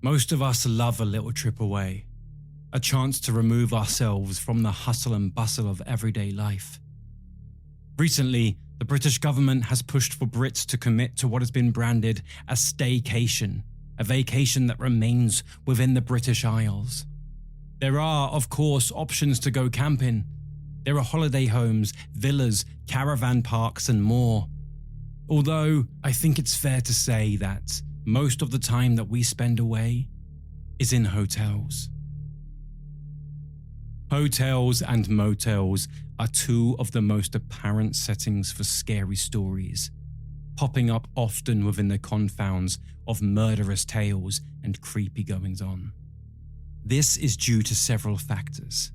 Most of us love a little trip away, a chance to remove ourselves from the hustle and bustle of everyday life. Recently, the British government has pushed for Brits to commit to what has been branded a staycation, a vacation that remains within the British Isles. There are, of course, options to go camping. There are holiday homes, villas, caravan parks, and more. Although, I think it's fair to say that most of the time that we spend away is in hotels. Hotels and motels are two of the most apparent settings for scary stories, popping up often within the confounds of murderous tales and creepy goings-on. This is due to several factors.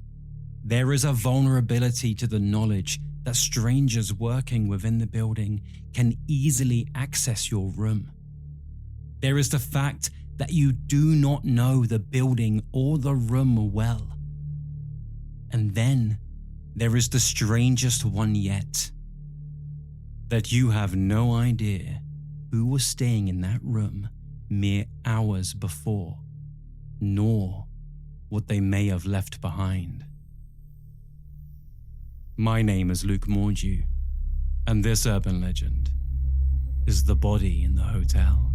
There is a vulnerability to the knowledge that strangers working within the building can easily access your room. There is the fact that you do not know the building or the room well. And then there is the strangest one yet, that you have no idea who was staying in that room mere hours before, nor what they may have left behind. My name is Luke Mordew, and this urban legend is the body in the hotel.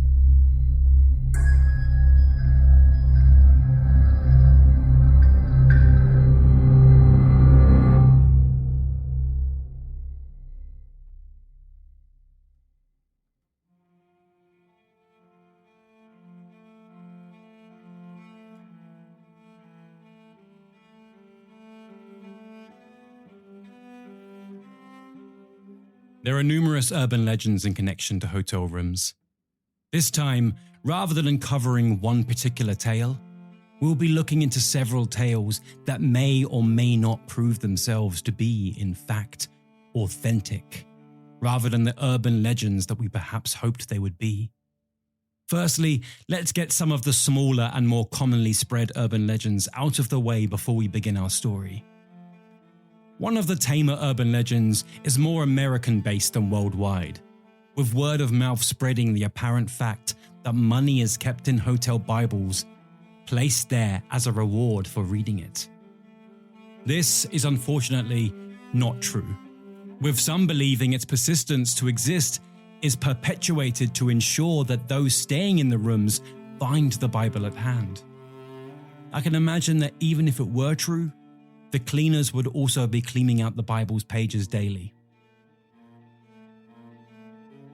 There are numerous urban legends in connection to hotel rooms. This time, rather than uncovering one particular tale, we'll be looking into several tales that may or may not prove themselves to be, in fact, authentic, rather than the urban legends that we perhaps hoped they would be. Firstly, let's get some of the smaller and more commonly spread urban legends out of the way before we begin our story. One of the tamer urban legends is more American-based than worldwide, with word of mouth spreading the apparent fact that money is kept in hotel Bibles, placed there as a reward for reading it. This is unfortunately not true, with some believing its persistence to exist is perpetuated to ensure that those staying in the rooms find the Bible at hand. I can imagine that even if it were true, the cleaners would also be cleaning out the Bible's pages daily.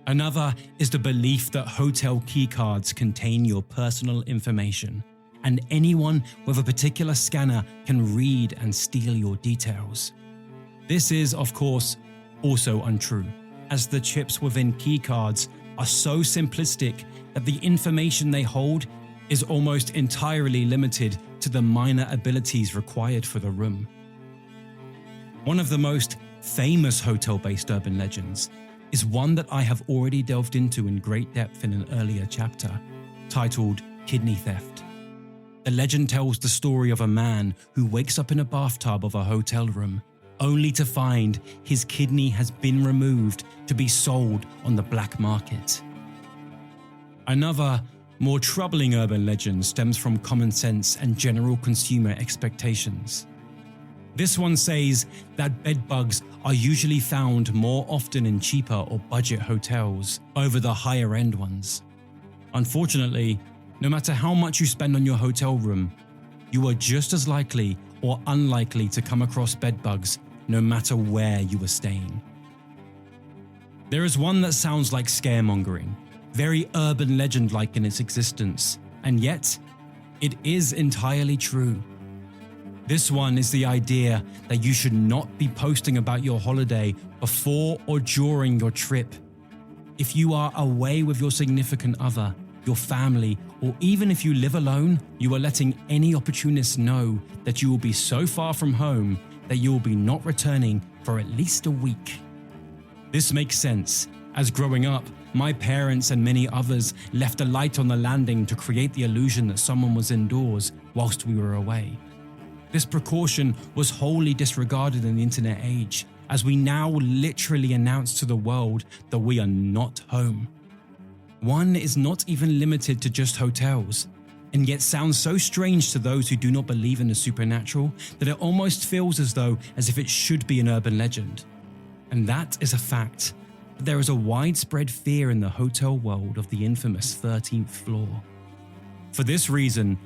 Another is the belief that hotel keycards contain your personal information, and anyone with a particular scanner can read and steal your details. This is, of course, also untrue, as the chips within keycards are so simplistic that the information they hold is almost entirely limited to the minor abilities required for the room. One of the most famous hotel-based urban legends is one that I have already delved into in great depth in an earlier chapter, titled Kidney Theft. The legend tells the story of a man who wakes up in a bathtub of a hotel room, only to find his kidney has been removed to be sold on the black market. Another, more troubling urban legend stems from common sense and general consumer expectations. This one says that bed bugs are usually found more often in cheaper or budget hotels over the higher end ones. Unfortunately, no matter how much you spend on your hotel room, you are just as likely or unlikely to come across bed bugs no matter where you are staying. There is one that sounds like scaremongering, very urban legend-like in its existence, and yet, it is entirely true. This one is the idea that you should not be posting about your holiday before or during your trip. If you are away with your significant other, your family, or even if you live alone, you are letting any opportunist know that you will be so far from home that you will be not returning for at least a week. This makes sense, as growing up, my parents and many others left a light on the landing to create the illusion that someone was indoors whilst we were away. This precaution was wholly disregarded in the internet age, as we now literally announce to the world that we are not home. One is not even limited to just hotels. and yet sounds so strange to those who do not believe in the supernatural that it almost feels as if it should be an urban legend. And that is a fact. But there is a widespread fear in the hotel world of the infamous 13th floor. For this reason,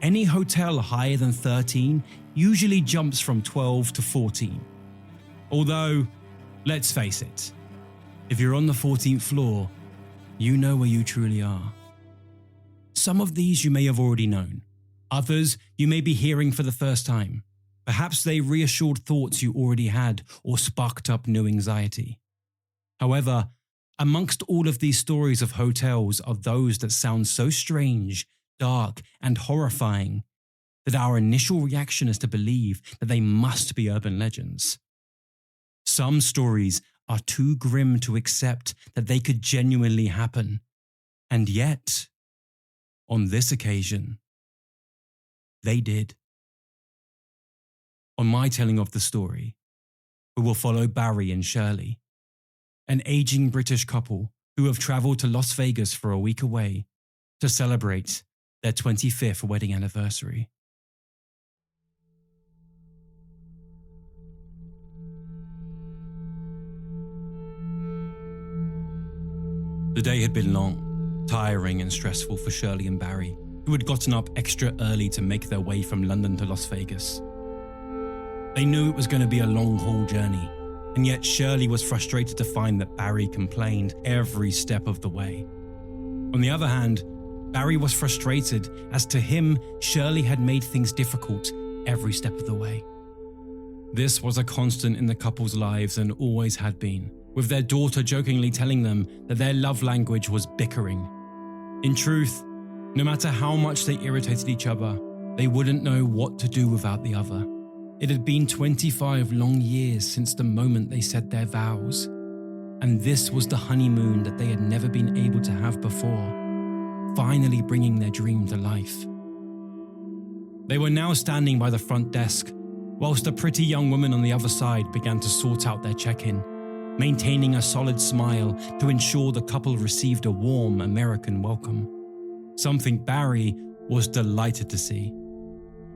any hotel higher than 13 usually jumps from 12 to 14. Although, let's face it, if you're on the 14th floor, you know where you truly are. Some of these you may have already known. Others you may be hearing for the first time. Perhaps they reassured thoughts you already had or sparked up new anxiety. However, amongst all of these stories of hotels are those that sound so strange, dark, and horrifying that our initial reaction is to believe that they must be urban legends. Some stories are too grim to accept that they could genuinely happen, and yet, on this occasion, they did. On my telling of the story, we will follow Barry and Shirley, an aging British couple who have travelled to Las Vegas for a week away to celebrate their 25th wedding anniversary. The day had been long, tiring and stressful for Shirley and Barry, who had gotten up extra early to make their way from London to Las Vegas. They knew it was going to be a long-haul journey, and yet Shirley was frustrated to find that Barry complained every step of the way. On the other hand, Barry was frustrated as to him, Shirley had made things difficult every step of the way. This was a constant in the couple's lives and always had been, with their daughter jokingly telling them that their love language was bickering. In truth, no matter how much they irritated each other, they wouldn't know what to do without the other. It had been 25 long years since the moment they said their vows, and this was the honeymoon that they had never been able to have before, finally bringing their dream to life. They were now standing by the front desk, whilst a pretty young woman on the other side began to sort out their check-in, maintaining a solid smile to ensure the couple received a warm American welcome. Something Barry was delighted to see.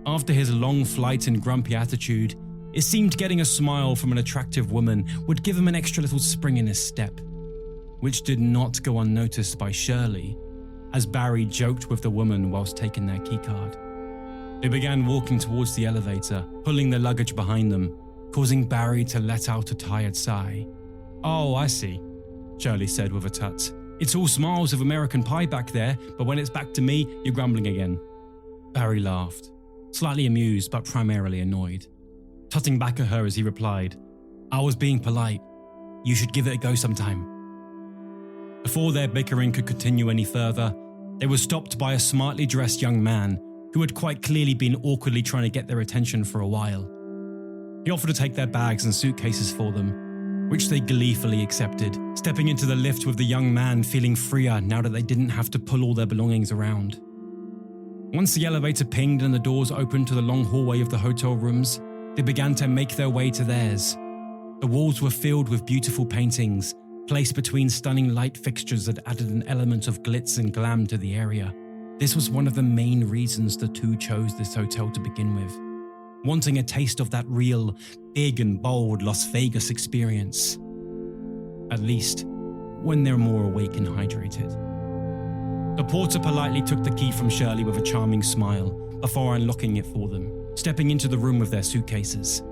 After his long flight and grumpy attitude, it seemed getting a smile from an attractive woman would give him an extra little spring in his step, which did not go unnoticed by Shirley, as Barry joked with the woman whilst taking their keycard. They began walking towards the elevator, pulling their luggage behind them, causing Barry to let out a tired sigh. "Oh, I see," Shirley said with a tut. "It's all smiles of American Pie back there, but when it's back to me, you're grumbling again." Barry laughed, slightly amused but primarily annoyed, tutting back at her as he replied, "I was being polite. You should give it a go sometime." Before their bickering could continue any further, they were stopped by a smartly dressed young man who had quite clearly been awkwardly trying to get their attention for a while. He offered to take their bags and suitcases for them, which they gleefully accepted, stepping into the lift with the young man feeling freer now that they didn't have to pull all their belongings around. Once the elevator pinged and the doors opened to the long hallway of the hotel rooms, they began to make their way to theirs. The walls were filled with beautiful paintings, placed between stunning light fixtures that added an element of glitz and glam to the area. This was one of the main reasons the two chose this hotel to begin with, wanting a taste of that real, big and bold Las Vegas experience. At least, when they're more awake and hydrated. The porter politely took the key from Shirley with a charming smile before unlocking it for them, stepping into the room with their suitcases.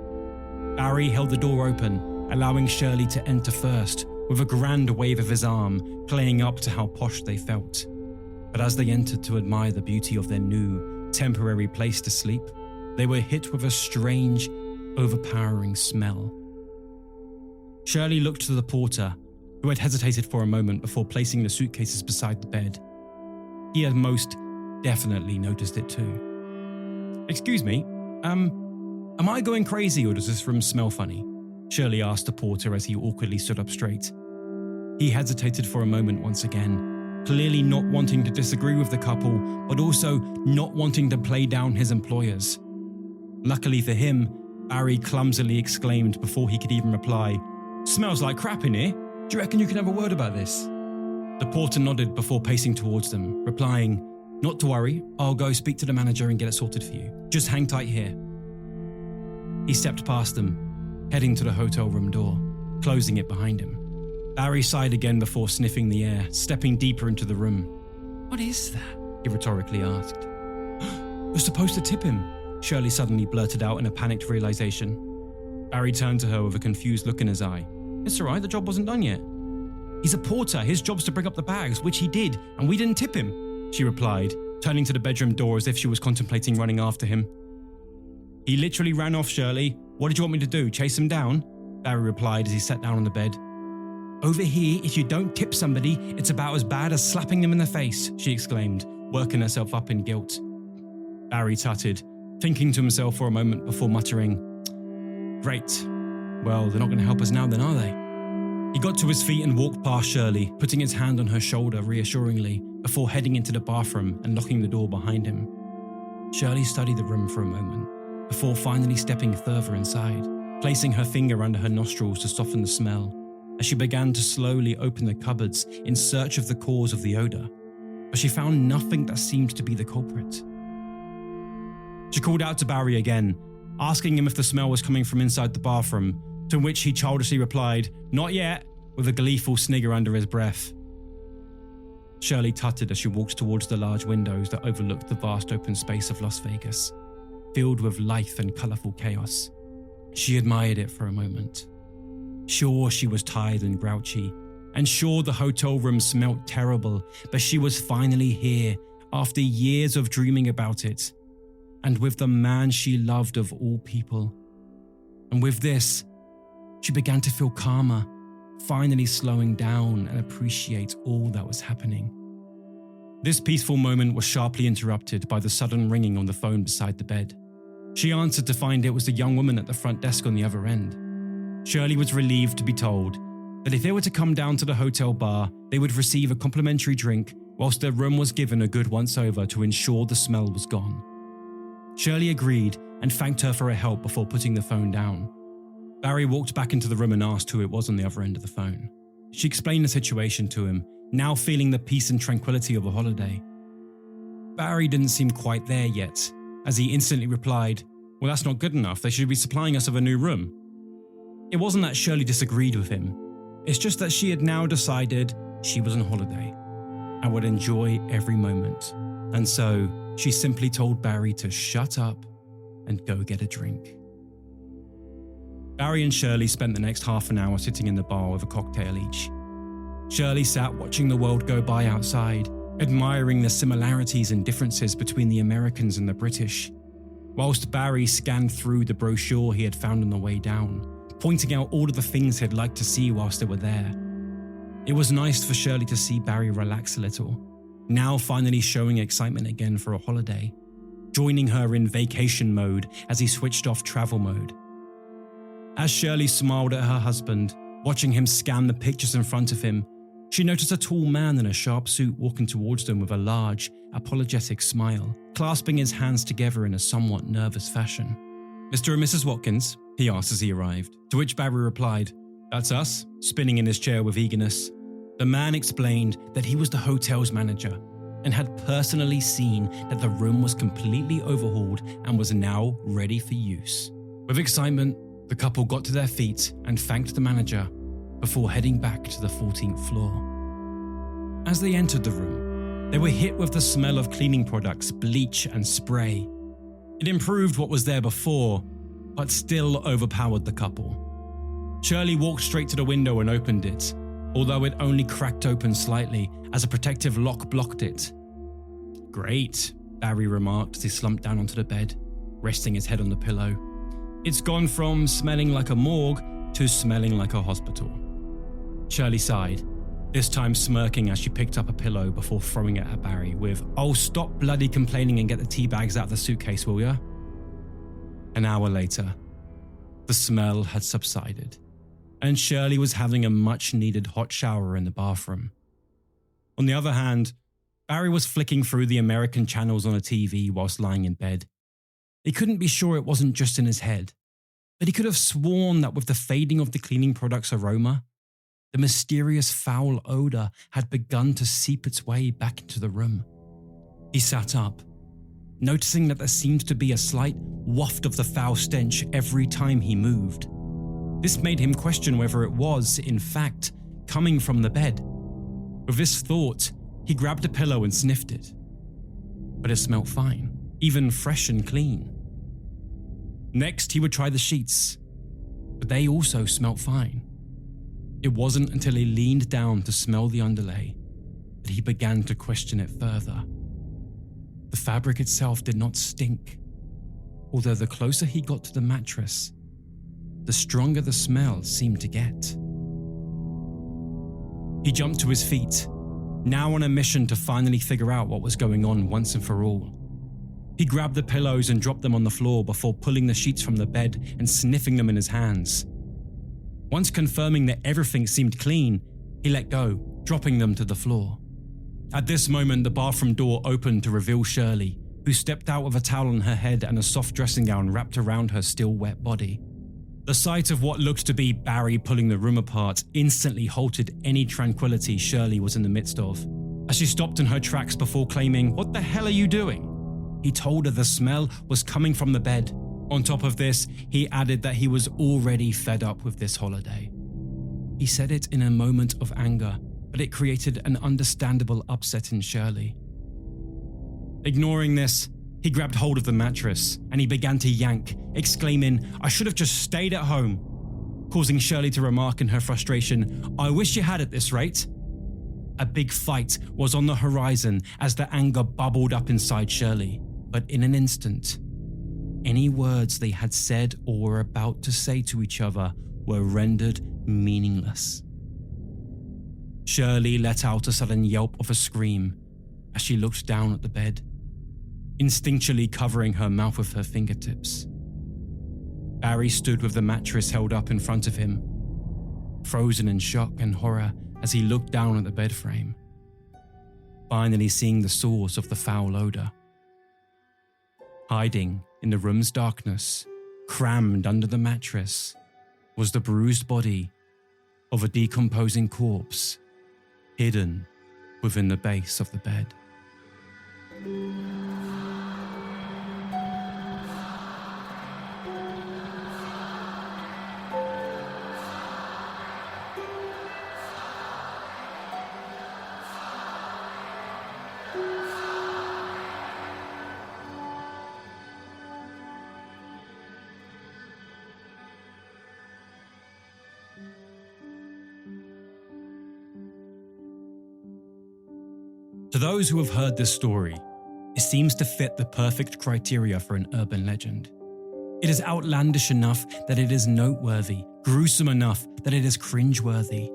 Barry held the door open, allowing Shirley to enter first, with a grand wave of his arm, playing up to how posh they felt. But as they entered to admire the beauty of their new, temporary place to sleep, they were hit with a strange, overpowering smell. Shirley looked to the porter, who had hesitated for a moment before placing the suitcases beside the bed. He had most definitely noticed it too. "Excuse me, am I going crazy or does this room smell funny?" Shirley asked the porter as he awkwardly stood up straight. He hesitated for a moment once again, clearly not wanting to disagree with the couple, but also not wanting to play down his employers. Luckily for him, Barry clumsily exclaimed before he could even reply, "Smells like crap in here. Do you reckon you can have a word about this?" The porter nodded before pacing towards them, replying, Not to worry, I'll go speak to the manager and get it sorted for you. Just hang tight here. He stepped past them, heading to the hotel room door, closing it behind him. Barry sighed again before sniffing the air, stepping deeper into the room. "What is that?" he rhetorically asked. "You're supposed to tip him," Shirley suddenly blurted out in a panicked realization. Barry turned to her with a confused look in his eye. "It's all right, the job wasn't done yet." "He's a porter, his job's to bring up the bags, which he did, and we didn't tip him," she replied, turning to the bedroom door as if she was contemplating running after him. "He literally ran off, Shirley. What did you want me to do, chase him down?" Barry replied as he sat down on the bed. "Over here, if you don't tip somebody, it's about as bad as slapping them in the face," she exclaimed, working herself up in guilt. Barry tutted, thinking to himself for a moment before muttering, "Great. Well, they're not going to help us now then, are they?" He got to his feet and walked past Shirley, putting his hand on her shoulder reassuringly before heading into the bathroom and locking the door behind him. Shirley studied the room for a moment before finally stepping further inside, placing her finger under her nostrils to soften the smell as she began to slowly open the cupboards in search of the cause of the odor, but she found nothing that seemed to be the culprit. She called out to Barry again, asking him if the smell was coming from inside the bathroom, to which he childishly replied, "Not yet," with a gleeful snigger under his breath. Shirley tutted as she walked towards the large windows that overlooked the vast open space of Las Vegas, filled with life and colourful chaos. She admired it for a moment. Sure, she was tired and grouchy, and sure the hotel room smelt terrible, but she was finally here, after years of dreaming about it, and with the man she loved of all people. And with this, she began to feel calmer, finally slowing down and appreciate all that was happening. This peaceful moment was sharply interrupted by the sudden ringing on the phone beside the bed. She answered to find it was the young woman at the front desk on the other end. Shirley was relieved to be told that if they were to come down to the hotel bar, they would receive a complimentary drink whilst their room was given a good once-over to ensure the smell was gone. Shirley agreed and thanked her for her help before putting the phone down. Barry walked back into the room and asked who it was on the other end of the phone. She explained the situation to him, now feeling the peace and tranquility of a holiday. Barry didn't seem quite there yet, as he instantly replied, "Well, that's not good enough. They should be supplying us with a new room." It wasn't that Shirley disagreed with him. It's just that she had now decided she was on holiday and would enjoy every moment. And so she simply told Barry to shut up and go get a drink. Barry and Shirley spent the next half an hour sitting in the bar with a cocktail each. Shirley sat watching the world go by outside, admiring the similarities and differences between the Americans and the British, whilst Barry scanned through the brochure he had found on the way down, pointing out all of the things he'd like to see whilst they were there. It was nice for Shirley to see Barry relax a little, now finally showing excitement again for a holiday, joining her in vacation mode as he switched off travel mode. As Shirley smiled at her husband, watching him scan the pictures in front of him, she noticed a tall man in a sharp suit walking towards them with a large, apologetic smile, clasping his hands together in a somewhat nervous fashion. "Mr. and Mrs. Watkins?" he asked as he arrived, to which Barry replied, "That's us," spinning in his chair with eagerness. The man explained that he was the hotel's manager and had personally seen that the room was completely overhauled and was now ready for use. With excitement, the couple got to their feet and thanked the manager before heading back to the 14th floor. As they entered the room, they were hit with the smell of cleaning products, bleach and spray. It improved what was there before, but still overpowered the couple. Shirley walked straight to the window and opened it, although it only cracked open slightly as a protective lock blocked it. "Great," Barry remarked as he slumped down onto the bed, resting his head on the pillow. "It's gone from smelling like a morgue to smelling like a hospital." Shirley sighed, this time smirking as she picked up a pillow before throwing it at Barry with, "Oh, stop bloody complaining and get the tea bags out of the suitcase, will ya?" An hour later, the smell had subsided, and Shirley was having a much-needed hot shower in the bathroom. On the other hand, Barry was flicking through the American channels on a TV whilst lying in bed. He couldn't be sure it wasn't just in his head, but he could have sworn that with the fading of the cleaning product's aroma, the mysterious foul odour had begun to seep its way back into the room. He sat up, noticing that there seemed to be a slight waft of the foul stench every time he moved. This made him question whether it was, in fact, coming from the bed. With this thought, he grabbed a pillow and sniffed it. But it smelled fine, even fresh and clean. Next, he would try the sheets, but they also smelled fine. It wasn't until he leaned down to smell the underlay that he began to question it further. The fabric itself did not stink, although the closer he got to the mattress, the stronger the smell seemed to get. He jumped to his feet, now on a mission to finally figure out what was going on once and for all. He grabbed the pillows and dropped them on the floor before pulling the sheets from the bed and sniffing them in his hands. Once confirming that everything seemed clean, he let go, dropping them to the floor. At this moment, the bathroom door opened to reveal Shirley, who stepped out with a towel on her head and a soft dressing gown wrapped around her still wet body. The sight of what looked to be Barry pulling the room apart instantly halted any tranquility Shirley was in the midst of, as she stopped in her tracks before claiming, "What the hell are you doing?" He told her the smell was coming from the bed. On top of this, he added that he was already fed up with this holiday. He said it in a moment of anger, but it created an understandable upset in Shirley. Ignoring this, he grabbed hold of the mattress and he began to yank, exclaiming, "I should have just stayed at home," causing Shirley to remark in her frustration, "I wish you had at this rate." A big fight was on the horizon as the anger bubbled up inside Shirley, but in an instant, any words they had said or were about to say to each other were rendered meaningless. Shirley let out a sudden yelp of a scream as she looked down at the bed, instinctually covering her mouth with her fingertips. Barry stood with the mattress held up in front of him, frozen in shock and horror as he looked down at the bed frame, finally seeing the source of the foul odor. Hiding in the room's darkness, crammed under the mattress, was the bruised body of a decomposing corpse, hidden within the base of the bed. To those who have heard this story, it seems to fit the perfect criteria for an urban legend. It is outlandish enough that it is noteworthy, gruesome enough that it is cringeworthy,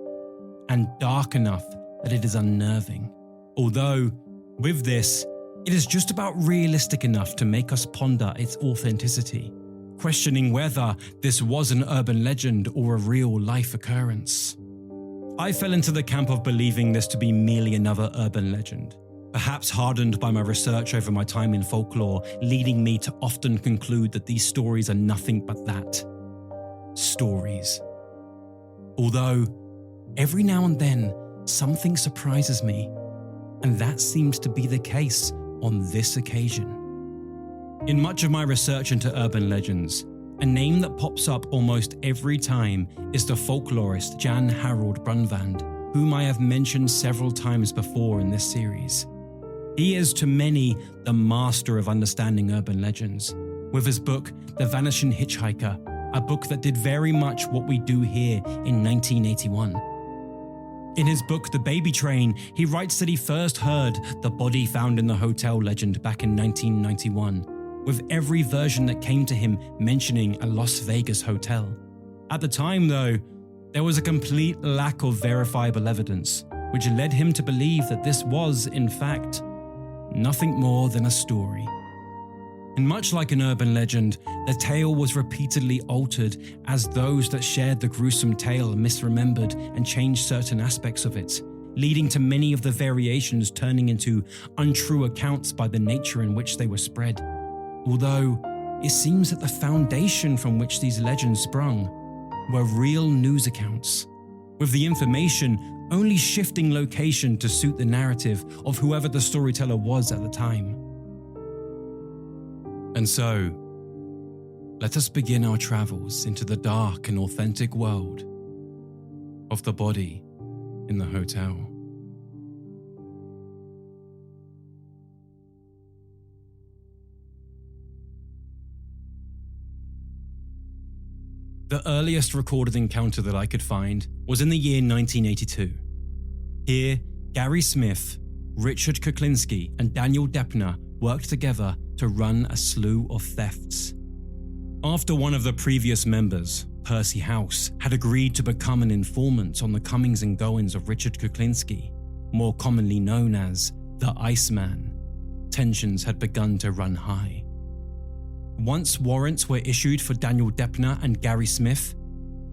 and dark enough that it is unnerving. Although, with this, it is just about realistic enough to make us ponder its authenticity, questioning whether this was an urban legend or a real-life occurrence. I fell into the camp of believing this to be merely another urban legend, perhaps hardened by my research over my time in folklore, leading me to often conclude that these stories are nothing but that. Stories. Although, every now and then, something surprises me, and that seems to be the case on this occasion. In much of my research into urban legends, a name that pops up almost every time is the folklorist Jan Harold Brunvand, whom I have mentioned several times before in this series. He is to many the master of understanding urban legends, with his book The Vanishing Hitchhiker, a book that did very much what we do here in 1981. In his book The Baby Train, he writes that he first heard the body found in the hotel legend back in 1991, with every version that came to him mentioning a Las Vegas hotel. At the time, though, there was a complete lack of verifiable evidence, which led him to believe that this was, in fact, nothing more than a story. And much like an urban legend, the tale was repeatedly altered as those that shared the gruesome tale misremembered and changed certain aspects of it, leading to many of the variations turning into untrue accounts by the nature in which they were spread. Although, it seems that the foundation from which these legends sprung were real news accounts, with the information only shifting location to suit the narrative of whoever the storyteller was at the time. And so, let us begin our travels into the dark and authentic world of the body in the hotel. The earliest recorded encounter that I could find was in the year 1982. Here, Gary Smith, Richard Kuklinski, and Daniel Deppner worked together to run a slew of thefts. After one of the previous members, Percy House, had agreed to become an informant on the comings and goings of Richard Kuklinski, more commonly known as the Iceman, tensions had begun to run high. Once warrants were issued for Daniel Deppner and Gary Smith,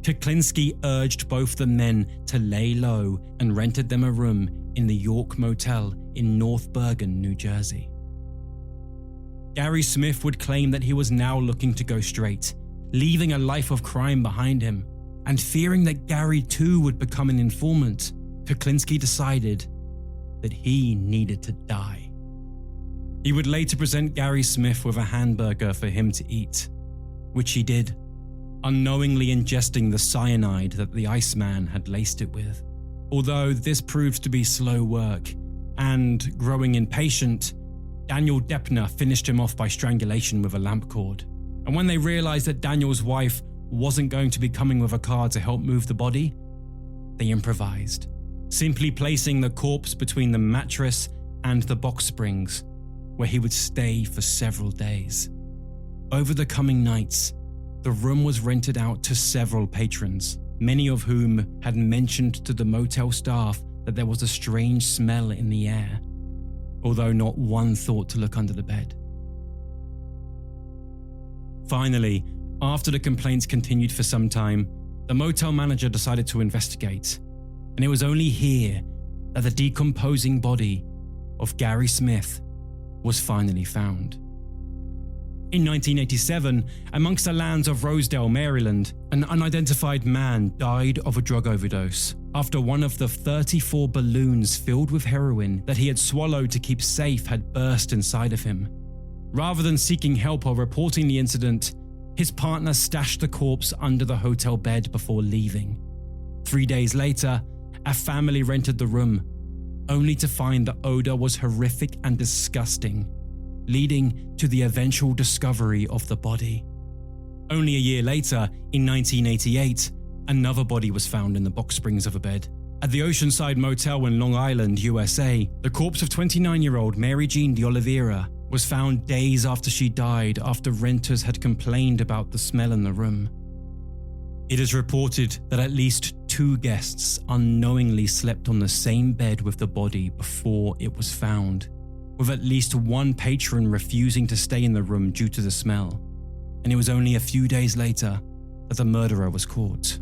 Kuklinski urged both the men to lay low and rented them a room in the York Motel in North Bergen, New Jersey. Gary Smith would claim that he was now looking to go straight, leaving a life of crime behind him, and fearing that Gary too would become an informant, Kuklinski decided that he needed to die. He would later present Gary Smith with a hamburger for him to eat, which he did, unknowingly ingesting the cyanide that the Iceman had laced it with. Although this proved to be slow work, and growing impatient, Daniel Deppner finished him off by strangulation with a lamp cord. And when they realized that Daniel's wife wasn't going to be coming with a car to help move the body, they improvised, simply placing the corpse between the mattress and the box springs, where he would stay for several days. Over the coming nights, the room was rented out to several patrons, many of whom had mentioned to the motel staff that there was a strange smell in the air, although not one thought to look under the bed. Finally, after the complaints continued for some time, the motel manager decided to investigate, and it was only here that the decomposing body of Gary Smith was finally found. In 1987, amongst the lands of Rosedale, Maryland, an unidentified man died of a drug overdose after one of the 34 balloons filled with heroin that he had swallowed to keep safe had burst inside of him. Rather than seeking help or reporting the incident, his partner stashed the corpse under the hotel bed before leaving. 3 days later, a family rented the room, only to find the odor was horrific and disgusting, leading to the eventual discovery of the body. Only a year later, in 1988, another body was found in the box springs of a bed. At the Oceanside Motel in Long Island, USA, the corpse of 29-year-old Mary Jean de Oliveira was found days after she died after renters had complained about the smell in the room. It is reported that at least 2 guests unknowingly slept on the same bed with the body before it was found, with at least one patron refusing to stay in the room due to the smell, and it was only a few days later that the murderer was caught.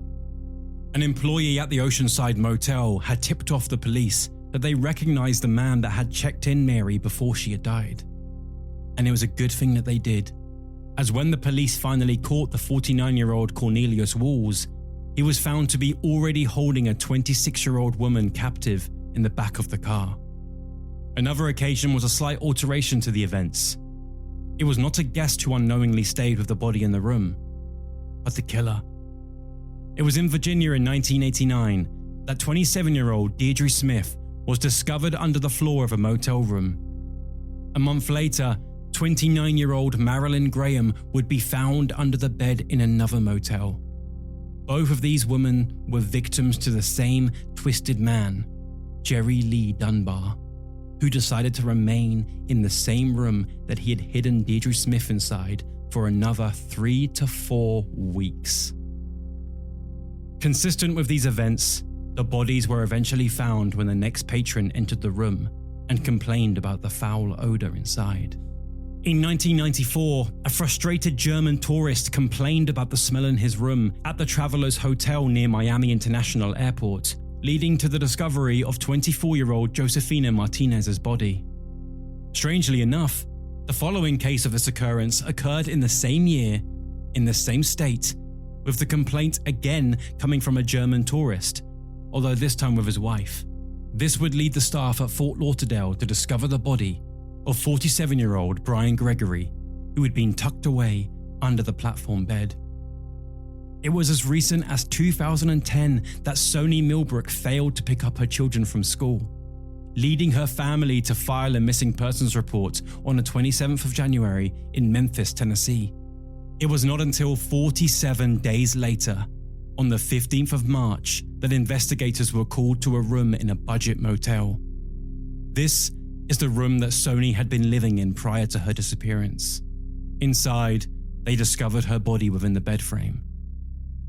An employee at the Oceanside Motel had tipped off the police that they recognized the man that had checked in Mary before she had died. And it was a good thing that they did, as when the police finally caught the 49-year-old Cornelius Walls, he was found to be already holding a 26-year-old woman captive in the back of the car. Another occasion was a slight alteration to the events. It was not a guest who unknowingly stayed with the body in the room, but the killer. It was in Virginia in 1989 that 27-year-old Deirdre Smith was discovered under the floor of a motel room. A month later, 29-year-old Marilyn Graham would be found under the bed in another motel. Both of these women were victims to the same twisted man, Jerry Lee Dunbar, who decided to remain in the same room that he had hidden Deirdre Smith inside for another 3 to 4 weeks. Consistent with these events, the bodies were eventually found when the next patron entered the room and complained about the foul odor inside. In 1994, a frustrated German tourist complained about the smell in his room at the Travelers Hotel near Miami International Airport, leading to the discovery of 24-year-old Josefina Martinez's body. Strangely enough, the following case of this occurrence occurred in the same year, in the same state, with the complaint again coming from a German tourist, although this time with his wife. This would lead the staff at Fort Lauderdale to discover the body of 47-year-old Brian Gregory, who had been tucked away under the platform bed. It was as recent as 2010 that Sony Millbrook failed to pick up her children from school, leading her family to file a missing persons report on the 27th of January in Memphis, Tennessee. It was not until 47 days later, on the 15th of March, that investigators were called to a room in a budget motel. This is the room that Sony had been living in prior to her disappearance. Inside, they discovered her body within the bed frame.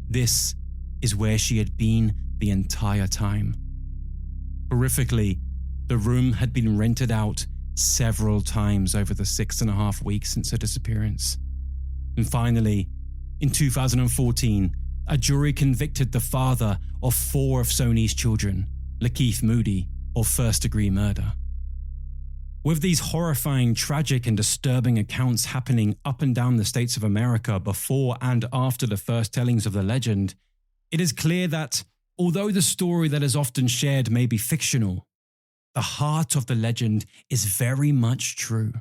This is where she had been the entire time. Horrifically, the room had been rented out several times over the 6.5 weeks since her disappearance. And finally, in 2014, a jury convicted the father of 4 of Sony's children, Lakeith Moody, of first-degree murder. With these horrifying, tragic and disturbing accounts happening up and down the states of America before and after the first tellings of the legend, it is clear that, although the story that is often shared may be fictional, the heart of the legend is very much true.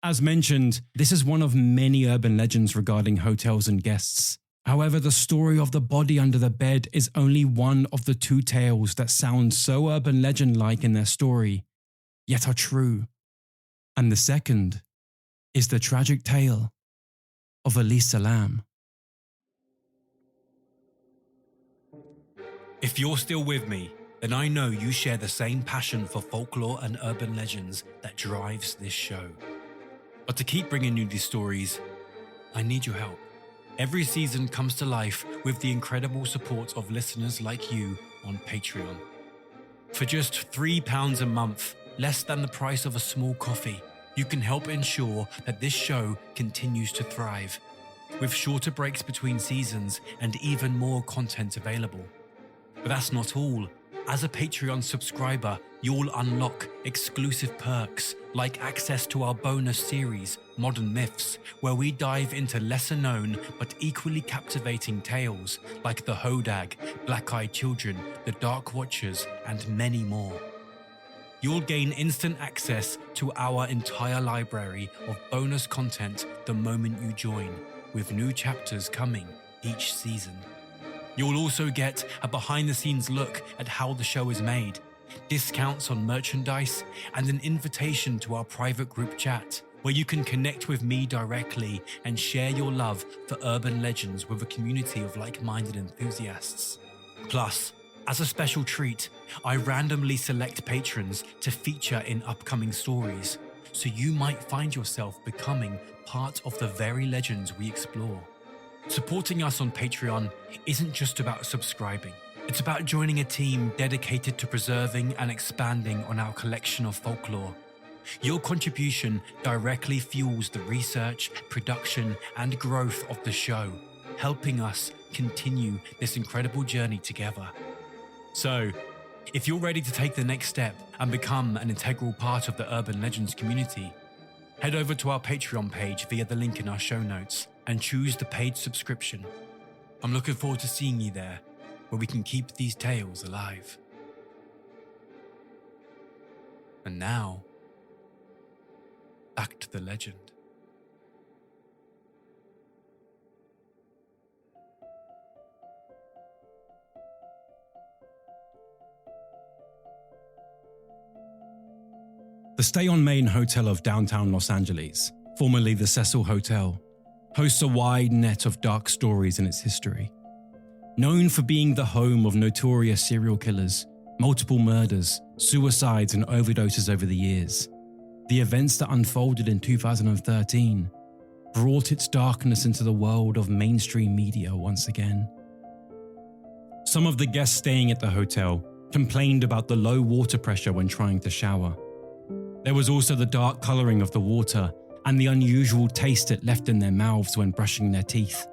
As mentioned, this is one of many urban legends regarding hotels and guests. However, the story of the body under the bed is only one of the 2 tales that sound so urban legend-like in their story, yet are true. And the second is the tragic tale of Elisa Lam. If you're still with me, then I know you share the same passion for folklore and urban legends that drives this show. But to keep bringing you these stories, I need your help. Every season comes to life with the incredible support of listeners like you on Patreon. For just £3 a month, less than the price of a small coffee, you can help ensure that this show continues to thrive, with shorter breaks between seasons and even more content available. But that's not all. As a Patreon subscriber, you'll unlock exclusive perks like access to our bonus series, Modern Myths, where we dive into lesser-known but equally captivating tales like the Hodag, Black-Eyed Children, the Dark Watchers, and many more. You'll gain instant access to our entire library of bonus content the moment you join, with new chapters coming each season. You'll also get a behind-the-scenes look at how the show is made, discounts on merchandise, and an invitation to our private group chat, where you can connect with me directly and share your love for urban legends with a community of like-minded enthusiasts. Plus, as a special treat, I randomly select patrons to feature in upcoming stories, so you might find yourself becoming part of the very legends we explore. Supporting us on Patreon isn't just about subscribing. It's about joining a team dedicated to preserving and expanding on our collection of folklore. Your contribution directly fuels the research, production, and growth of the show, helping us continue this incredible journey together. So, if you're ready to take the next step and become an integral part of the Urban Legends community, head over to our Patreon page via the link in our show notes and choose the paid subscription. I'm looking forward to seeing you there, where we can keep these tales alive. And now, back to the legend. The Stay on Main Hotel of downtown Los Angeles, formerly the Cecil Hotel, hosts a wide net of dark stories in its history. Known for being the home of notorious serial killers, multiple murders, suicides, and overdoses over the years, the events that unfolded in 2013 brought its darkness into the world of mainstream media once again. Some of the guests staying at the hotel complained about the low water pressure when trying to shower. There was also the dark colouring of the water and the unusual taste it left in their mouths when brushing their teeth.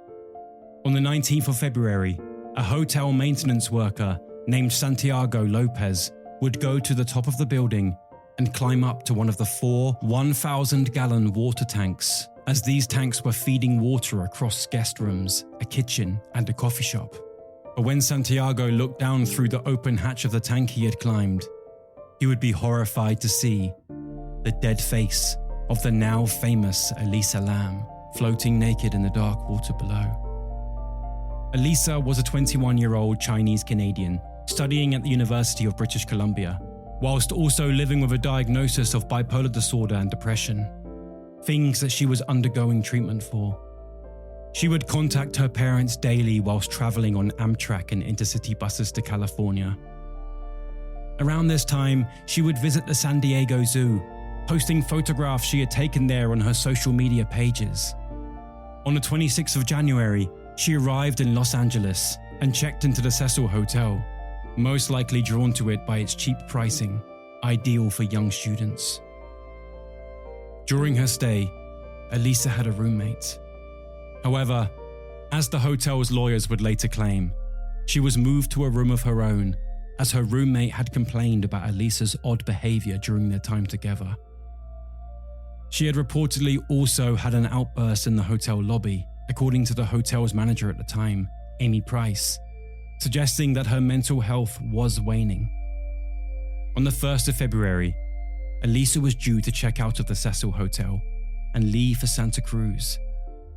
On the 19th of February, a hotel maintenance worker named Santiago Lopez would go to the top of the building and climb up to one of the 4 1,000-gallon water tanks, as these tanks were feeding water across guest rooms, a kitchen, and a coffee shop. But when Santiago looked down through the open hatch of the tank he had climbed, he would be horrified to see the dead face of the now famous Elisa Lam floating naked in the dark water below. Elisa was a 21-year-old Chinese Canadian studying at the University of British Columbia, whilst also living with a diagnosis of bipolar disorder and depression, things that she was undergoing treatment for. She would contact her parents daily whilst traveling on Amtrak and intercity buses to California. Around this time, she would visit the San Diego Zoo, posting photographs she had taken there on her social media pages. On the 26th of January, she arrived in Los Angeles and checked into the Cecil Hotel, most likely drawn to it by its cheap pricing, ideal for young students. During her stay, Elisa had a roommate. However, as the hotel's lawyers would later claim, she was moved to a room of her own as her roommate had complained about Elisa's odd behavior during their time together. She had reportedly also had an outburst in the hotel lobby, according to the hotel's manager at the time, Amy Price, suggesting that her mental health was waning. On the 1st of February, Elisa was due to check out of the Cecil Hotel and leave for Santa Cruz,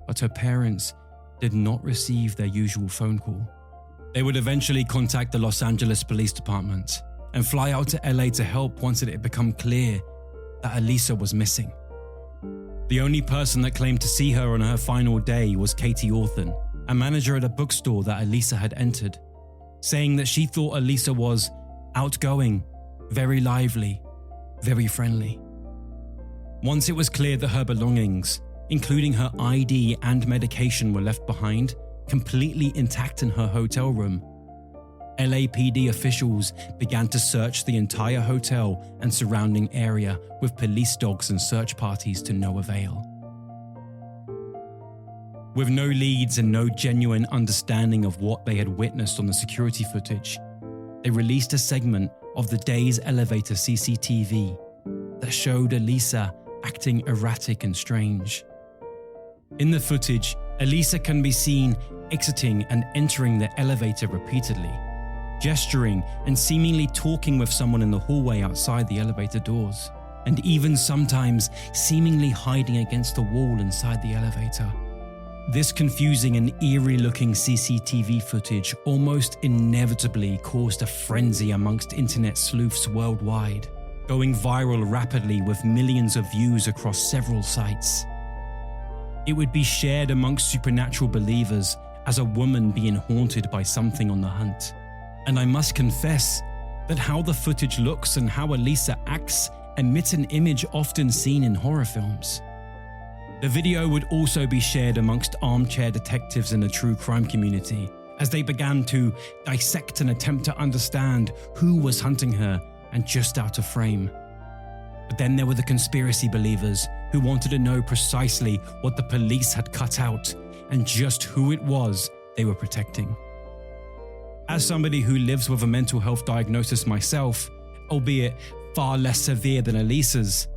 but her parents did not receive their usual phone call. They would eventually contact the Los Angeles Police Department and fly out to LA to help once it had become clear that Elisa was missing. The only person that claimed to see her on her final day was Katie Orthan, a manager at a bookstore that Elisa had entered, saying that she thought Elisa was outgoing, very lively, very friendly. Once it was clear that her belongings, including her ID and medication, were left behind, completely intact in her hotel room, LAPD officials began to search the entire hotel and surrounding area with police dogs and search parties to no avail. With no leads and no genuine understanding of what they had witnessed on the security footage, they released a segment of the day's elevator CCTV that showed Elisa acting erratic and strange. In the footage, Elisa can be seen exiting and entering the elevator repeatedly, gesturing and seemingly talking with someone in the hallway outside the elevator doors, and even sometimes seemingly hiding against the wall inside the elevator. This confusing and eerie-looking CCTV footage almost inevitably caused a frenzy amongst internet sleuths worldwide, going viral rapidly with millions of views across several sites. It would be shared amongst supernatural believers as a woman being haunted by something on the hunt. And I must confess that how the footage looks and how Elisa acts emits an image often seen in horror films. The video would also be shared amongst armchair detectives in the true crime community as they began to dissect and attempt to understand who was hunting her and just out of frame. But then there were the conspiracy believers who wanted to know precisely what the police had cut out and just who it was they were protecting. As somebody who lives with a mental health diagnosis myself, albeit far less severe than Elisa's,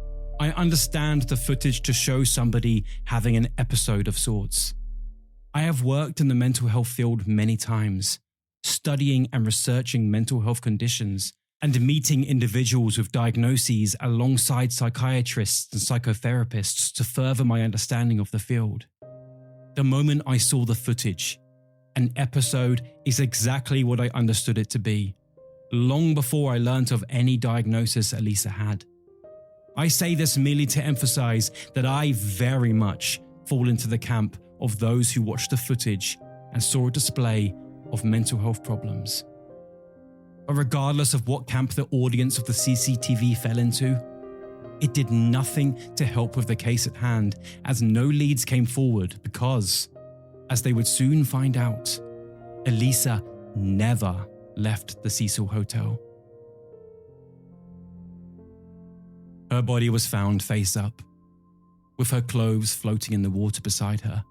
I understand the footage to show somebody having an episode of sorts. I have worked in the mental health field many times, studying and researching mental health conditions and meeting individuals with diagnoses alongside psychiatrists and psychotherapists to further my understanding of the field. The moment I saw the footage, an episode is exactly what I understood it to be, long before I learnt of any diagnosis Elisa had. I say this merely to emphasize that I very much fall into the camp of those who watched the footage and saw a display of mental health problems. But regardless of what camp the audience of the CCTV fell into, it did nothing to help with the case at hand, as no leads came forward because, as they would soon find out, Elisa never left the Cecil Hotel. Her body was found face up, with her clothes floating in the water beside her.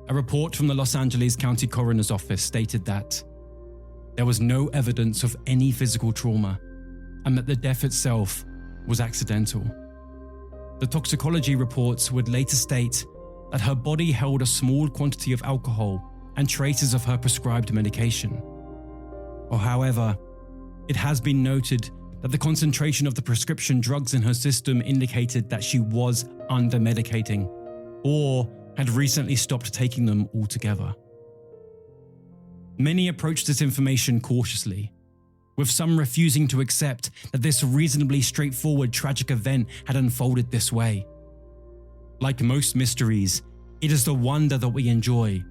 A report from the Los Angeles County Coroner's Office stated that there was no evidence of any physical trauma and that the death itself was accidental. The toxicology reports would later state that her body held a small quantity of alcohol and traces of her prescribed medication. Or however, it has been noted that the concentration of the prescription drugs in her system indicated that she was under-medicating or had recently stopped taking them altogether. Many approached this information cautiously, with some refusing to accept that this reasonably straightforward tragic event had unfolded this way. Like most mysteries, it is the wonder that we enjoy.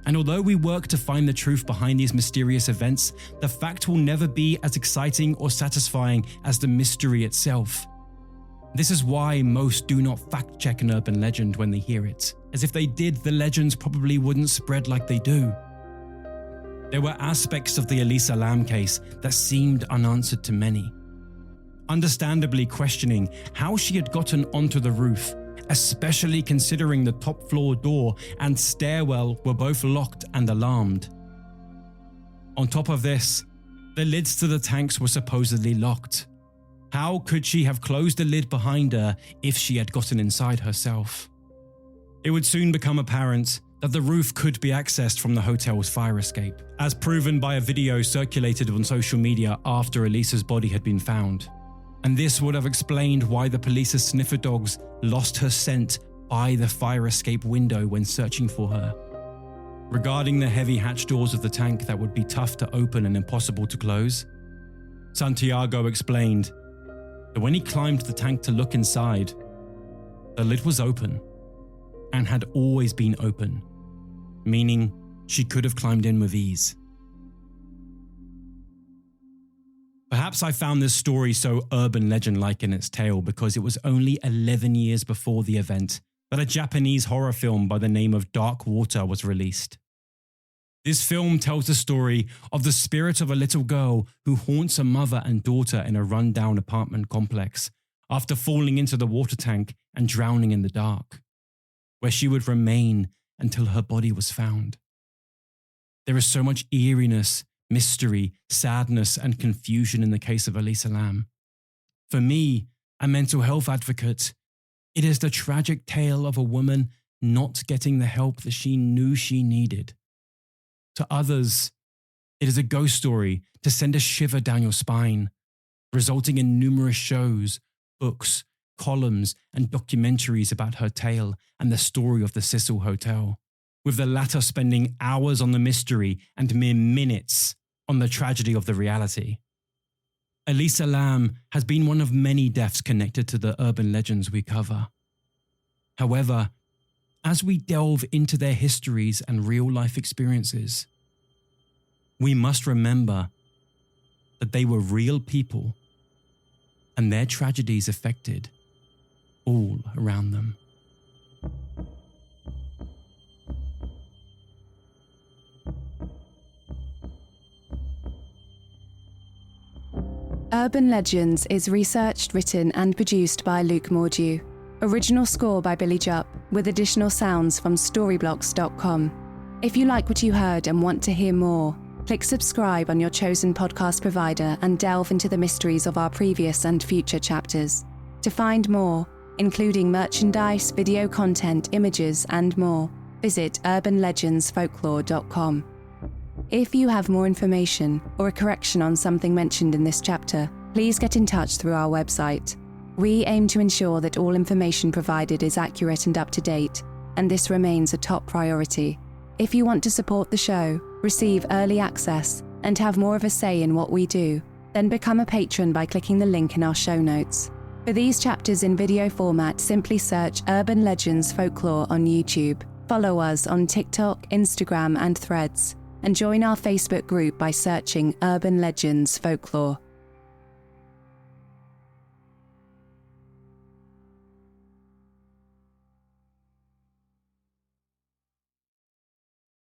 And although we work to find the truth behind these mysterious events, the fact will never be as exciting or satisfying as the mystery itself. This is why most do not fact-check an urban legend when they hear it, as if they did, the legends probably wouldn't spread like they do. There were aspects of the Elisa Lam case that seemed unanswered to many, understandably questioning how she had gotten onto the roof, especially considering the top floor door and stairwell were both locked and alarmed. On top of this, the lids to the tanks were supposedly locked. How could she have closed the lid behind her if she had gotten inside herself? It would soon become apparent that the roof could be accessed from the hotel's fire escape, as proven by a video circulated on social media after Elisa's body had been found. And this would have explained why the police's sniffer dogs lost her scent by the fire escape window when searching for her. Regarding the heavy hatch doors of the tank that would be tough to open and impossible to close, Santiago explained that when he climbed the tank to look inside, the lid was open and had always been open, meaning she could have climbed in with ease. Perhaps I found this story so urban legend-like in its tale because it was only 11 years before the event that a Japanese horror film by the name of Dark Water was released. This film tells the story of the spirit of a little girl who haunts a mother and daughter in a run-down apartment complex after falling into the water tank and drowning in the dark, where she would remain until her body was found. There is so much eeriness, mystery, sadness, and confusion in the case of Elisa Lam. For me, a mental health advocate, it is the tragic tale of a woman not getting the help that she knew she needed. To others, it is a ghost story to send a shiver down your spine, resulting in numerous shows, books, columns, and documentaries about her tale and the story of the Cecil Hotel, with the latter spending hours on the mystery and mere minutes on the tragedy of the reality. Elisa Lam has been one of many deaths connected to the urban legends we cover. However, as we delve into their histories and real-life experiences, we must remember that they were real people and their tragedies affected all around them. Urban Legends is researched, written and produced by Luke Mordew. Original score by Billy Jupp, with additional sounds from storyblocks.com. If you like what you heard and want to hear more, click subscribe on your chosen podcast provider and delve into the mysteries of our previous and future chapters. To find more, including merchandise, video content, images and more, visit urbanlegendsfolklore.com. If you have more information or a correction on something mentioned in this chapter, please get in touch through our website. We aim to ensure that all information provided is accurate and up to date, and this remains a top priority. If you want to support the show, receive early access, and have more of a say in what we do, then become a patron by clicking the link in our show notes. For these chapters in video format, simply search Urban Legends Folklore on YouTube. Follow us on TikTok, Instagram, and Threads, and join our Facebook group by searching Urban Legends Folklore.